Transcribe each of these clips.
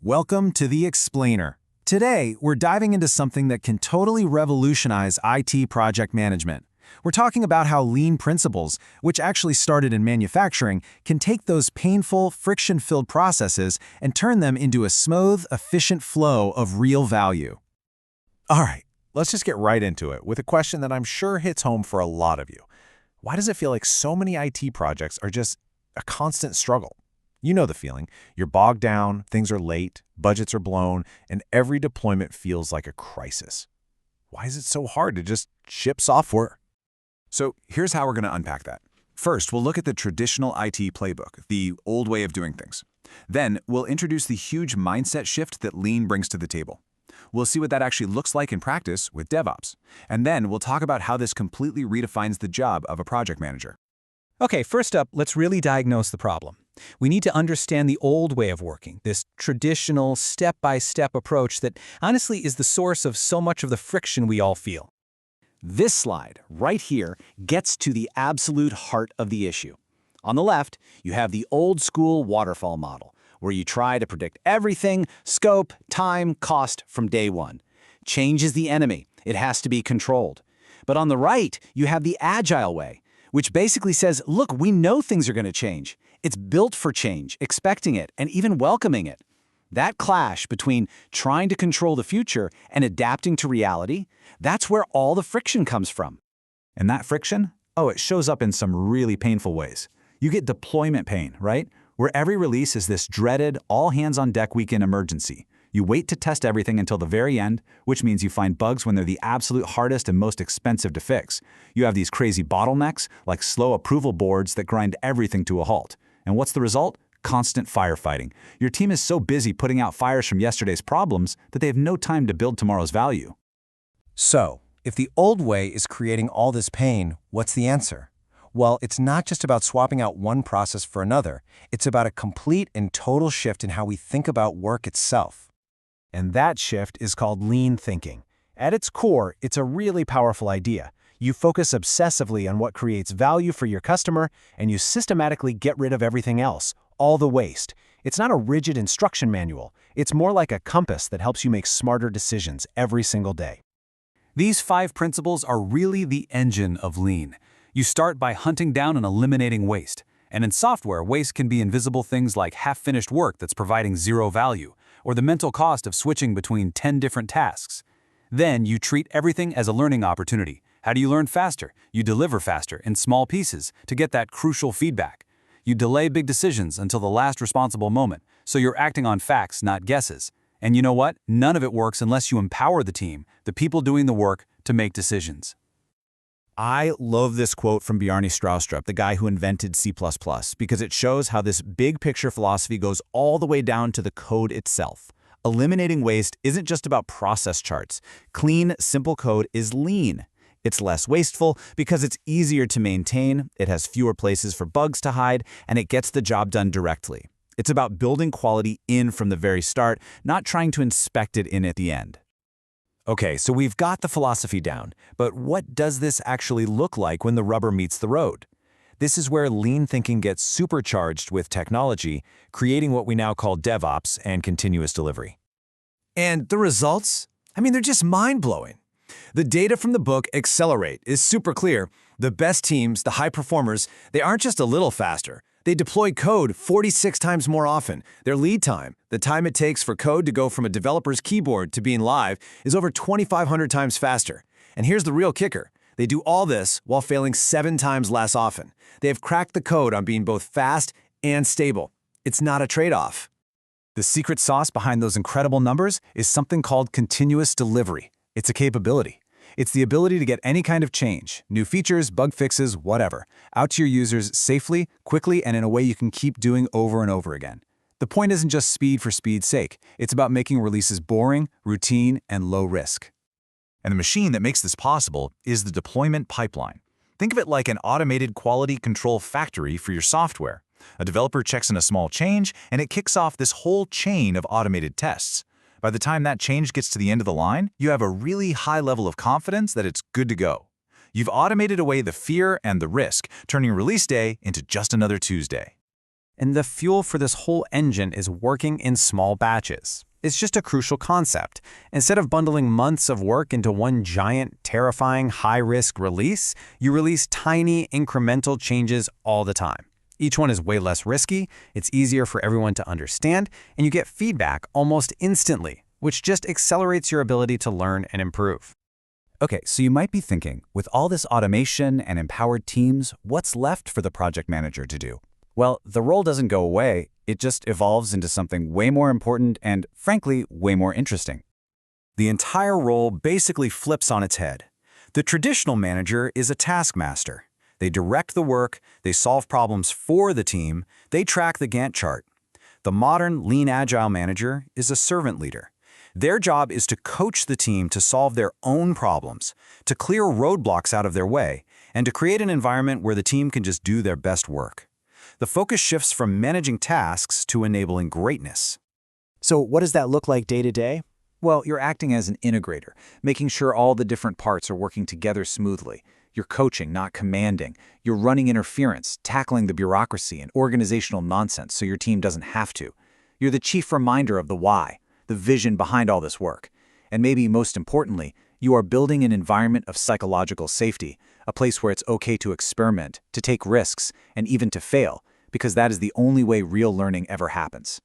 Welcome to The Explainer. Today, we're diving into something that can totally revolutionize IT project management. We're talking about how lean principles, which actually started in manufacturing, can take those painful, friction-filled processes and turn them into a smooth, efficient flow of real value. All right, let's just get right into it with a question that I'm sure hits home for a lot of you. Why does it feel like so many IT projects are just a constant struggle? You know the feeling. You're bogged down, things are late, budgets are blown, and every deployment feels like a crisis. Why is it so hard to just ship software? So here's how we're going to unpack that. First, we'll look at the traditional IT playbook, the old way of doing things. Then, we'll introduce the huge mindset shift that Lean brings to the table. We'll see what that actually looks like in practice with DevOps. And then we'll talk about how this completely redefines the job of a project manager. Okay, first up, let's really diagnose the problem. We need to understand the old way of working, this traditional, step-by-step approach that honestly is the source of so much of the friction we all feel. This slide, right here, gets to the absolute heart of the issue. On the left, you have the old-school waterfall model, where you try to predict everything, scope, time, cost from day one. Change is the enemy. It has to be controlled. But on the right, you have the agile way, which basically says, look, we know things are going to change. It's built for change, expecting it, and even welcoming it. That clash between trying to control the future and adapting to reality, that's where all the friction comes from. And that friction? Oh, it shows up in some really painful ways. You get deployment pain, right? Where every release is this dreaded, all-hands-on-deck weekend emergency. You wait to test everything until the very end, which means you find bugs when they're the absolute hardest and most expensive to fix. You have these crazy bottlenecks, like slow approval boards that grind everything to a halt. And what's the result? Constant firefighting. Your team is so busy putting out fires from yesterday's problems that they have no time to build tomorrow's value. So, if the old way is creating all this pain, what's the answer? Well, it's not just about swapping out one process for another. It's about a complete and total shift in how we think about work itself. And that shift is called lean thinking. At its core, it's a really powerful idea. You focus obsessively on what creates value for your customer, and you systematically get rid of everything else, all the waste. It's not a rigid instruction manual. It's more like a compass that helps you make smarter decisions every single day. These 5 principles are really the engine of Lean. You start by hunting down and eliminating waste. And in software, waste can be invisible things like half-finished work that's providing zero value, or the mental cost of switching between 10 different tasks. Then you treat everything as a learning opportunity. How do you learn faster? You deliver faster in small pieces to get that crucial feedback. You delay big decisions until the last responsible moment, so you're acting on facts, not guesses. And you know what? None of it works unless you empower the team, the people doing the work, to make decisions. I love this quote from Bjarne Stroustrup, the guy who invented C++, because it shows how this big picture philosophy goes all the way down to the code itself. Eliminating waste isn't just about process charts. Clean, simple code is lean. It's less wasteful because it's easier to maintain, it has fewer places for bugs to hide, and it gets the job done directly. It's about building quality in from the very start, not trying to inspect it in at the end. Okay, so we've got the philosophy down, but what does this actually look like when the rubber meets the road? This is where lean thinking gets supercharged with technology, creating what we now call DevOps and continuous delivery. And the results? I mean, they're just mind-blowing. The data from the book Accelerate is super clear. The best teams, the high performers, they aren't just a little faster. They deploy code 46 times more often. Their lead time, the time it takes for code to go from a developer's keyboard to being live, is over 2,500 times faster. And here's the real kicker. They do all this while failing 7 times less often. They have cracked the code on being both fast and stable. It's not a trade-off. The secret sauce behind those incredible numbers is something called continuous delivery. It's a capability. It's the ability to get any kind of change, new features, bug fixes, whatever, out to your users safely, quickly, and in a way you can keep doing over and over again. The point isn't just speed for speed's sake. It's about making releases boring, routine, and low risk. And the machine that makes this possible is the deployment pipeline. Think of it like an automated quality control factory for your software. A developer checks in a small change, and it kicks off this whole chain of automated tests. By the time that change gets to the end of the line, you have a really high level of confidence that it's good to go. You've automated away the fear and the risk, turning release day into just another Tuesday. And the fuel for this whole engine is working in small batches. It's just a crucial concept. Instead of bundling months of work into one giant, terrifying, high-risk release, you release tiny, incremental changes all the time. Each one is way less risky, it's easier for everyone to understand, and you get feedback almost instantly, which just accelerates your ability to learn and improve. Okay, so you might be thinking, with all this automation and empowered teams, what's left for the project manager to do? Well, the role doesn't go away, it just evolves into something way more important and, frankly, way more interesting. The entire role basically flips on its head. The traditional manager is a taskmaster. They direct the work, they solve problems for the team, they track the Gantt chart. The modern Lean Agile manager is a servant leader. Their job is to coach the team to solve their own problems, to clear roadblocks out of their way, and to create an environment where the team can just do their best work. The focus shifts from managing tasks to enabling greatness. So what does that look like day to day? Well, you're acting as an integrator, making sure all the different parts are working together smoothly. You're coaching, not commanding. You're running interference, tackling the bureaucracy and organizational nonsense so your team doesn't have to. You're the chief reminder of the why, the vision behind all this work. And maybe most importantly, you are building an environment of psychological safety, a place where it's okay to experiment, to take risks, and even to fail, because that is the only way real learning ever happens.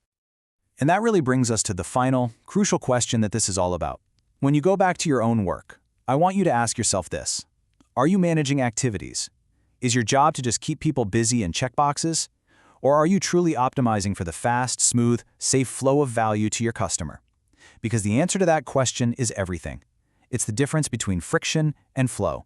And that really brings us to the final, crucial question that this is all about. When you go back to your own work, I want you to ask yourself this. Are you managing activities? Is your job to just keep people busy and check boxes? Or are you truly optimizing for the fast, smooth, safe flow of value to your customer? Because the answer to that question is everything. It's the difference between friction and flow.